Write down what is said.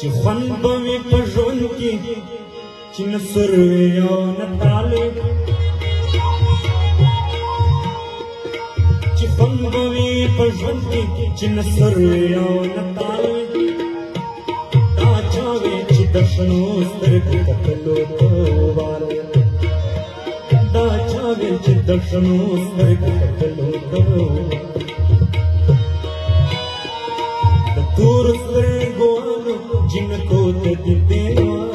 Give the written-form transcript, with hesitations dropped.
چې خوند به وي په ژوند کې چې نه سر وي او نه تال چې خوند به وي په ژوند کې چې نه سر وي او نه تال دا چا وي چې د شنو سترګو کتلو ته وار دا چا وي چې د شنو سترګو کتلو ته د تور سترګو جنکو ته دې